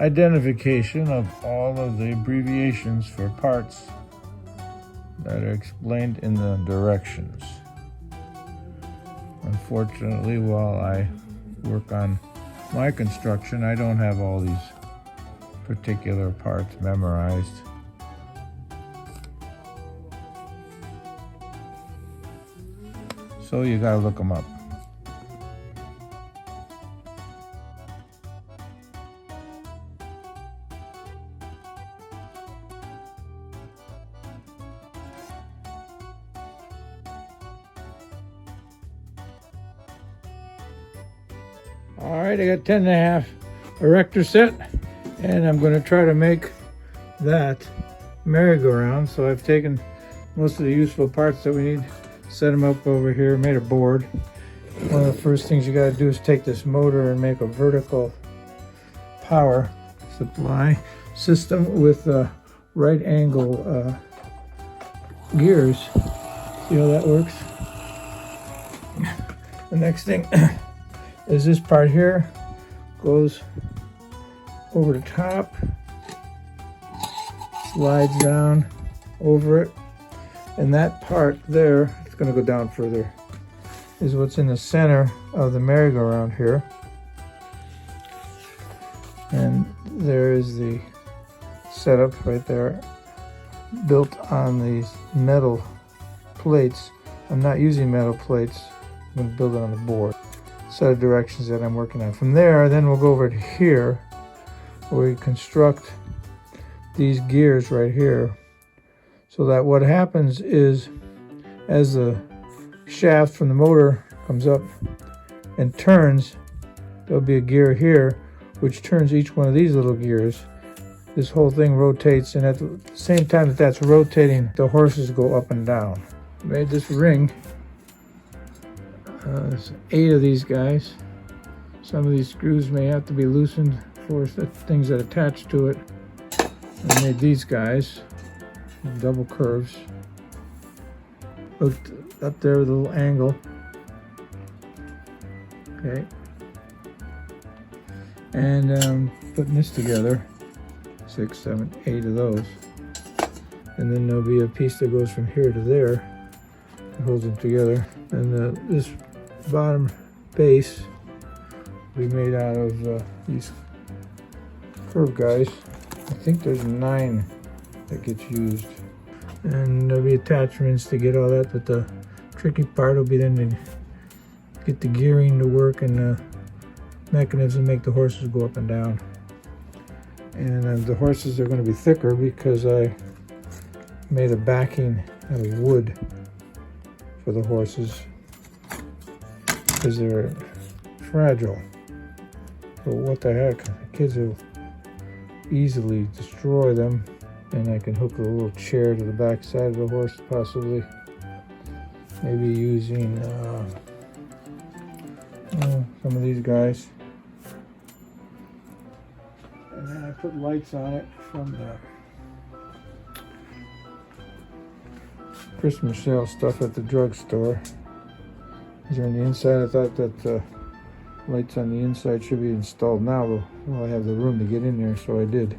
identification of all of the abbreviations for parts that are explained in the directions. Unfortunately, while I work on my construction, I don't have all these particular parts memorized. So you gotta look them up. All right, I got 10.5 Erector set, and I'm going to try to make that merry-go-round. So I've taken most of the useful parts that we need, set them up over here, made a board. One of the first things you got to do is take this motor and make a vertical power supply system with right angle gears. See how that works? The next thing is this part here goes over the top, slides down over it, and that part there, it's going to go down further, is what's in the center of the merry-go-round here. And there is the setup right there, built on these metal plates. I'm not using metal plates, I'm going to build it on the board. Set of directions that I'm working on. From there, then we'll go over to here, where we construct these gears right here, so that what happens is, as the shaft from the motor comes up and turns, there'll be a gear here which turns each one of these little gears. This whole thing rotates, and at the same time that that's rotating, the horses go up and down. I made this ring. There's 8 of these guys. Some of these screws may have to be loosened for the things that attach to it. I made these guys, double curves. Looked up there with a little angle. Okay. And putting this together, 6, 7, 8 of those. And then there'll be a piece that goes from here to there that holds them together. And this bottom base will be made out of these curve guys. I think there's 9 that gets used. And there'll be attachments to get all that, but the tricky part will be then to get the gearing to work and the mechanism to make the horses go up and down. And the horses are going to be thicker because I made a backing out of wood for the horses, because they're fragile. But what the heck, the kids will easily destroy them. And I can hook a little chair to the back side of the horse, possibly. Maybe using some of these guys. And then I put lights on it from the Christmas sale stuff at the drugstore. These are on the inside. I thought that lights on the inside should be installed now, but well, I have the room to get in there, so I did.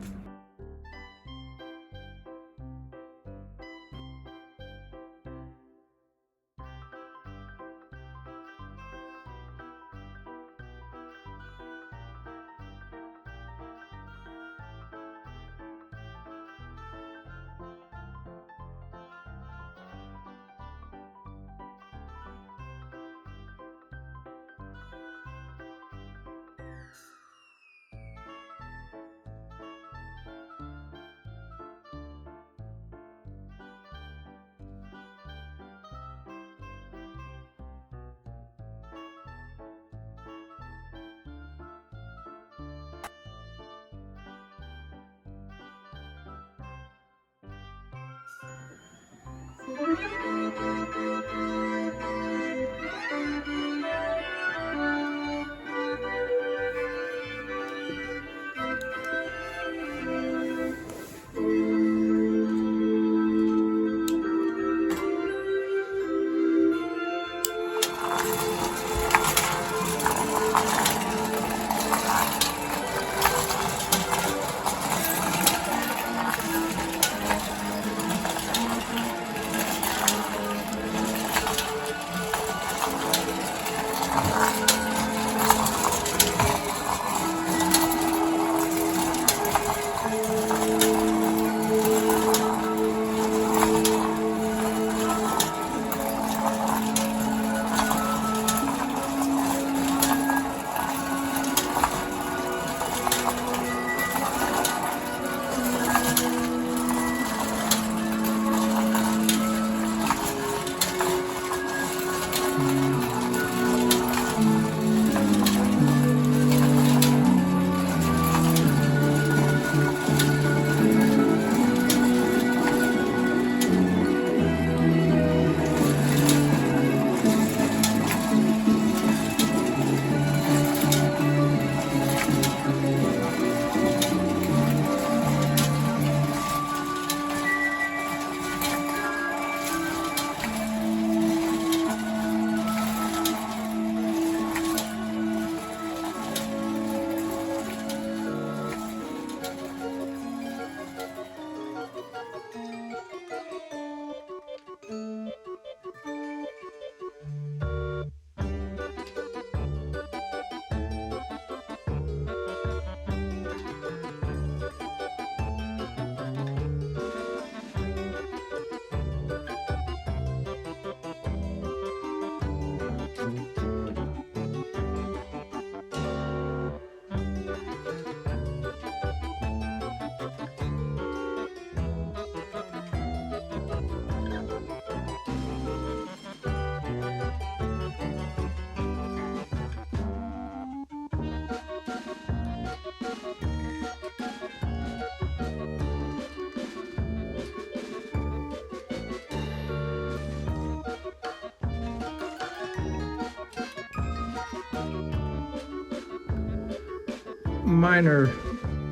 minor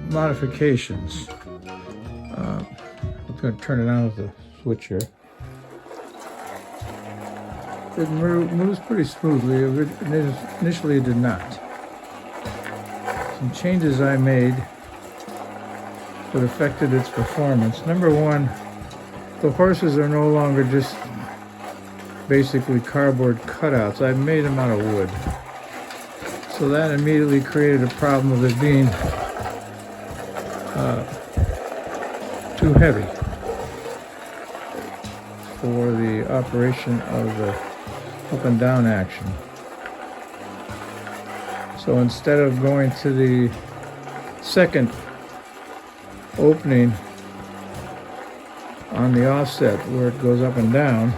modifications. I'm going to turn it on with the switch here. It moves pretty smoothly. Initially it did not. Some changes I made that affected its performance. Number one, the horses are no longer just basically cardboard cutouts. I've made them out of wood. So that immediately created a problem of it being too heavy for the operation of the up and down action. So instead of going to the second opening on the offset where it goes up and down,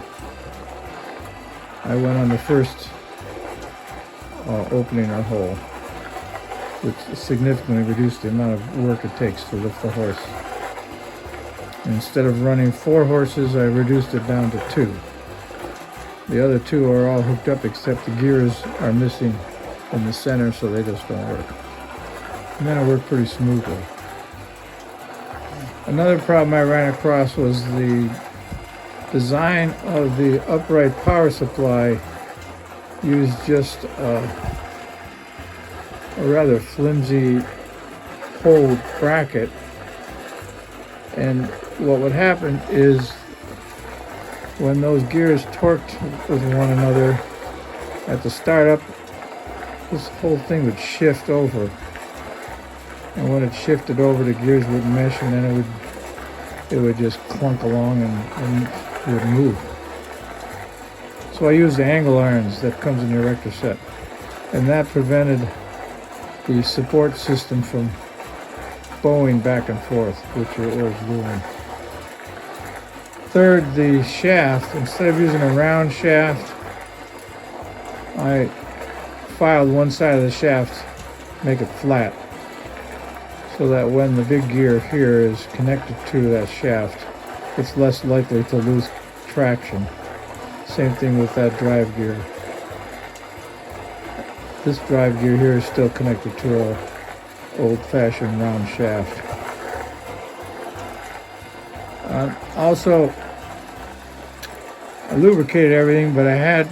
I went on the first opening or hole, which significantly reduced the amount of work it takes to lift the horse. And instead of running 4 horses, I reduced it down to 2. The other 2 are all hooked up except the gears are missing in the center, so they just don't work. And then it worked pretty smoothly. Another problem I ran across was the design of the upright power supply used just a rather flimsy whole bracket, and what would happen is when those gears torqued with one another at the startup, this whole thing would shift over, and when it shifted over, the gears would mesh, and then it would just clunk along and would move. So I used the angle irons that comes in the Erector set, and that prevented the support system from bowing back and forth, which it was doing. Third, the shaft. Instead of using a round shaft, I filed one side of the shaft, make it flat, so that when the big gear here is connected to that shaft, it's less likely to lose traction. Same thing with that drive gear. This drive gear here is still connected to an old-fashioned round shaft. Also, I lubricated everything, but I had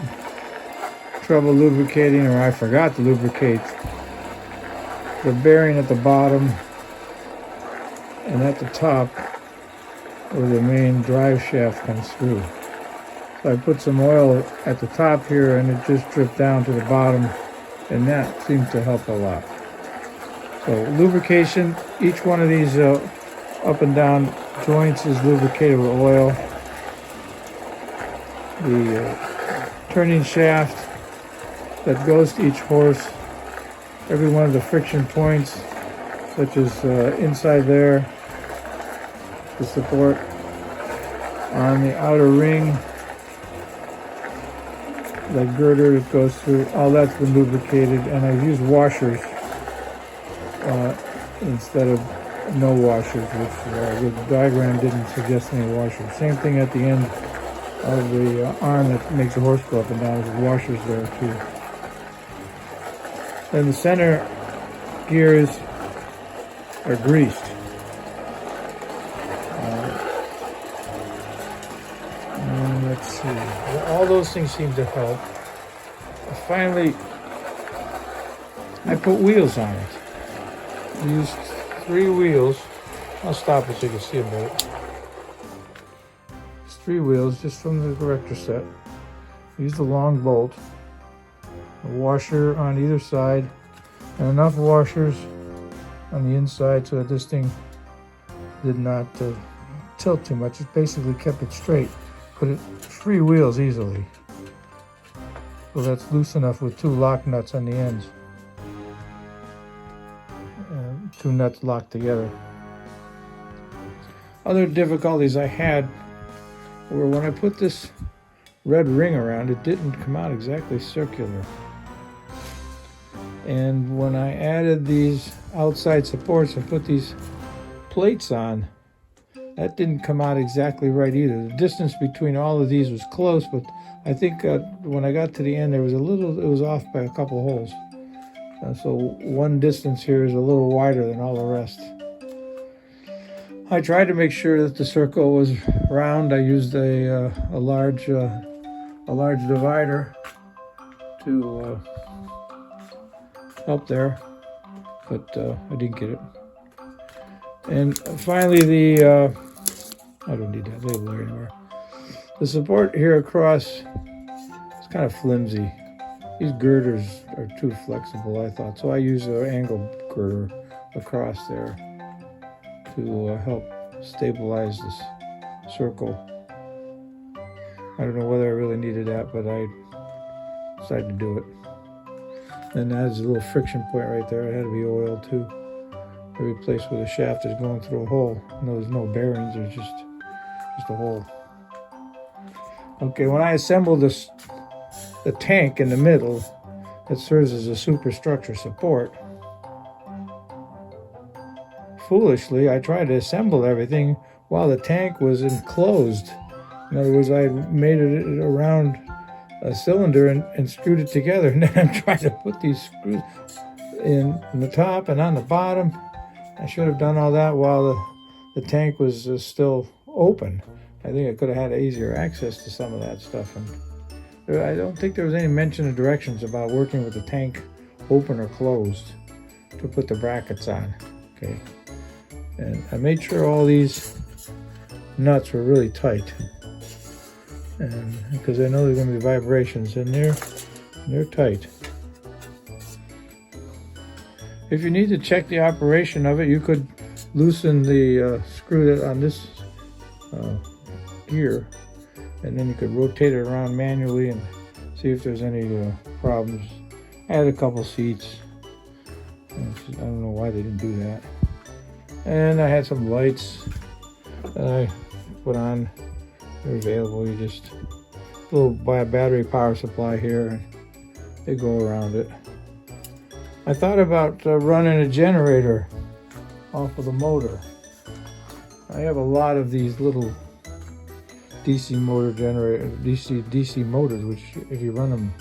trouble lubricating, or I forgot to lubricate the bearing at the bottom and at the top where the main drive shaft comes through. So I put some oil at the top here, and it just dripped down to the bottom, and that seemed to help a lot. So lubrication, each one of these up and down joints is lubricated with oil. The turning shaft that goes to each horse, every one of the friction points, such as inside there, the support on the outer ring, that girder that goes through, all that's been lubricated, and I've used washers instead of no washers, which the diagram didn't suggest any washers. Same thing at the end of the arm that makes the horse go up and down, there's washers there too. Then the center gears are greased. And let's see, all those things seem to help. Finally, I put wheels on it. I used 3 wheels. I'll stop it so you can see a bit. It's 3 wheels just from the Erector set. I used a long bolt, a washer on either side, and enough washers on the inside so that this thing did not tilt too much. It basically kept it straight. Put it 3 wheels easily. So that's loose enough with 2 lock nuts on the ends. 2 nuts locked together. Other difficulties I had were when I put this red ring around, it didn't come out exactly circular. And when I added these outside supports and put these plates on, that didn't come out exactly right either. The distance between all of these was close, but I think when I got to the end, it was off by a couple holes. So one distance here is a little wider than all the rest. I tried to make sure that the circle was round. I used a large divider to help there, but I didn't get it. And finally, I don't need that label there anymore. The support here across is kind of flimsy. These girders are too flexible, I thought, so I used an angle girder across there to help stabilize this circle. I don't know whether I really needed that, but I decided to do it. And that's a little friction point right there. It had to be oiled too. Every place where the shaft is going through a hole. No, there's no bearings, there's just a hole. Okay, when I assembled this, the tank in the middle that serves as a superstructure support, foolishly, I tried to assemble everything while the tank was enclosed. In other words, I made it around a cylinder and screwed it together. And then I'm trying to put these screws in the top and on the bottom. I should have done all that while the tank was still open. I think I could have had easier access to some of that stuff. And I don't think there was any mention of directions about working with the tank open or closed to put the brackets on. Okay. And I made sure all these nuts were really tight, and because I know there's going to be vibrations in there, they're tight. If you need to check the operation of it, you could loosen the screw that on this gear, and then you could rotate it around manually and see if there's any problems. I had a couple seats. I don't know why they didn't do that. And I had some lights that I put on. They're available. You just buy a battery power supply here, and they go around it. I thought about running a generator off of the motor. I have a lot of these little DC motor generator, DC motors, which if you run them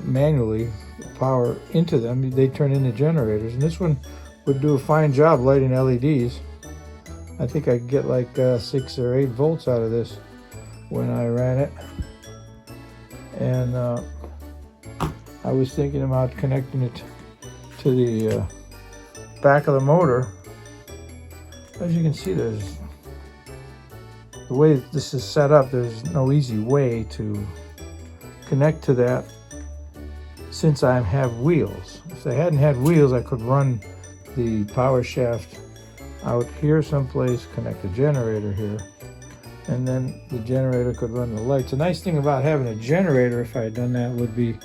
manually, power into them, they turn into generators. And this one would do a fine job lighting LEDs. I think I could get like 6 or 8 volts out of this when I ran it. And I was thinking about connecting it to the back of the motor. As you can see, there's the way this is set up, there's no easy way to connect to that since I have wheels. If I hadn't had wheels, I could run the power shaft out here someplace, connect the generator here, and then the generator could run the lights. The nice thing about having a generator, if I had done that, would be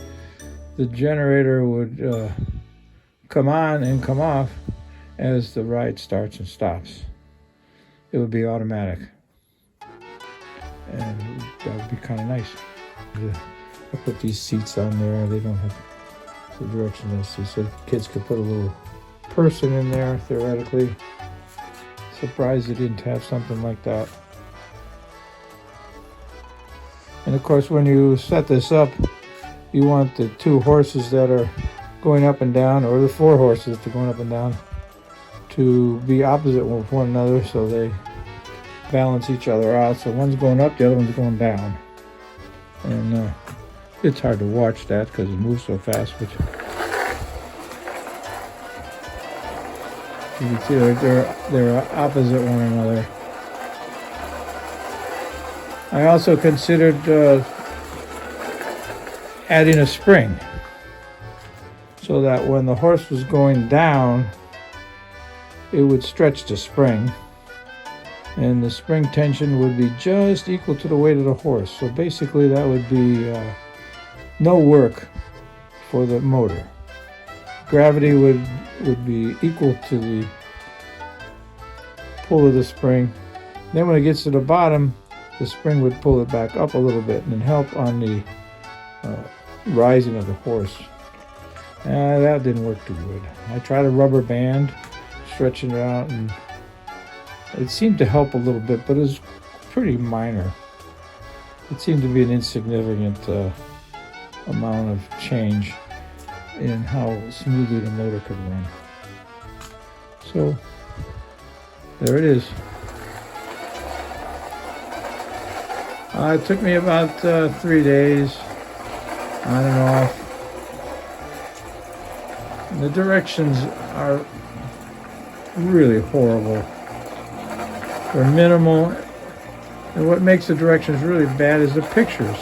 the generator would come on and come off as the ride starts and stops. It would be automatic, and that would be kind of nice. I put these seats on there. They don't have the direction this is, so kids could put a little person in there theoretically. Surprised they didn't have something like that. And of course, when you set this up, you want the 2 horses that are going up and down, or the 4 horses that are going up and down, to be opposite with one another so they balance each other out. So one's going up, the other one's going down. And it's hard to watch that because it moves so fast. But you can see they're opposite one another. I also considered adding a spring so that when the horse was going down, it would stretch the spring, and the spring tension would be just equal to the weight of the horse. So basically that would be no work for the motor. Gravity would be equal to the pull of the spring. Then when it gets to the bottom, the spring would pull it back up a little bit and help on the rising of the horse. That didn't work too good. I tried a rubber band, stretching it out, and it seemed to help a little bit, but it was pretty minor. It seemed to be an insignificant amount of change. in how smoothly the motor could run. So there it is. It took me about 3 days on and off. And the directions are really horrible. They're minimal. And what makes the directions really bad is the pictures.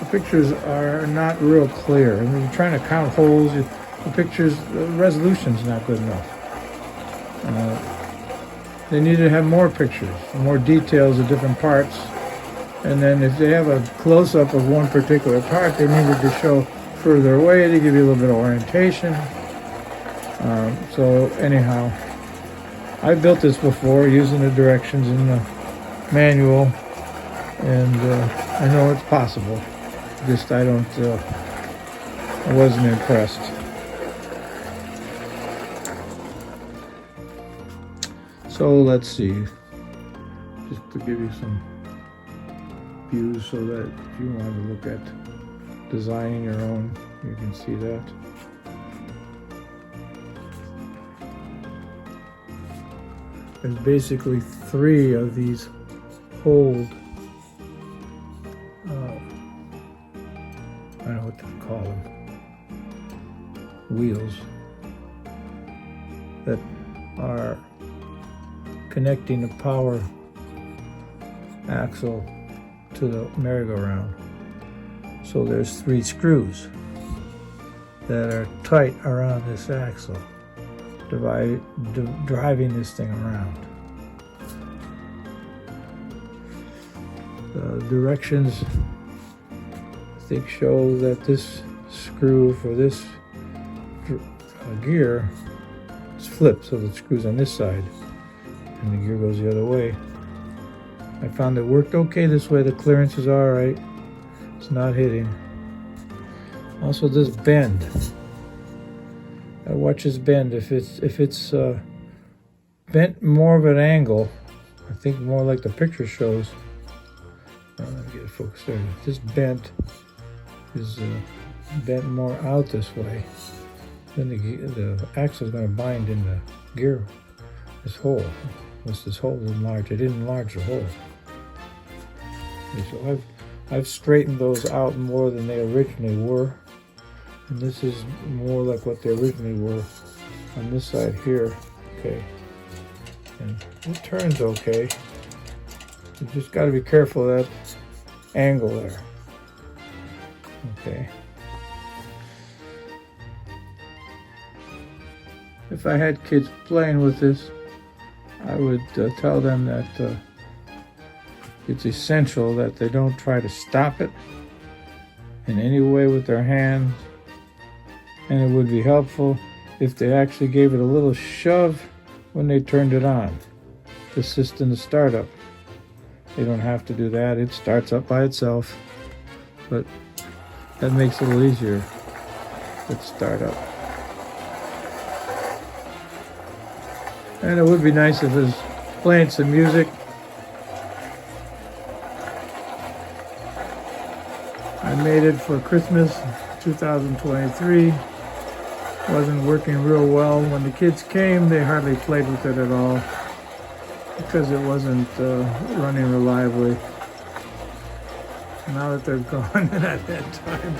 The pictures are not real clear. And when you're trying to count holes, the pictures, the resolution's not good enough. They need to have more pictures, more details of different parts. And then if they have a close-up of one particular part, they needed to show further away to give you a little bit of orientation. So anyhow, I built this before using the directions in the manual, and I know it's possible. Just I wasn't impressed. So let's see, just to give you some views so that if you want to look at designing your own, you can see that. There's basically 3 of these hold, I don't know what to call them, wheels that are connecting the power axle to the merry-go-round. So there's 3 screws that are tight around this axle, driving this thing around. The directions, I think, show that this screw for this gear is flipped, so the screw's on this side and the gear goes the other way. I found it worked okay this way. The clearance is all right. It's not hitting. Also, this bend. I watch this bend. If it's bent more of an angle, I think more like the picture shows. Let me get it focused there. If this bent is bent more out this way, then the axle is going to bind in the gear. This hole. Once this hole is enlarged, it didn't enlarge the hole. So I've straightened those out more than they originally were. And this is more like what they originally were on this side here. Okay. And it turns okay. You just got to be careful of that angle there. Okay. If I had kids playing with this, I would tell them that it's essential that they don't try to stop it in any way with their hands. And it would be helpful if they actually gave it a little shove when they turned it on to assist in the startup. They don't have to do that. It starts up by itself, but that makes it a little easier with startup. And it would be nice if it was playing some music. I made it for Christmas 2023. Wasn't working real well. When the kids came, they hardly played with it at all because it wasn't running reliably. Now that they're gone at that time,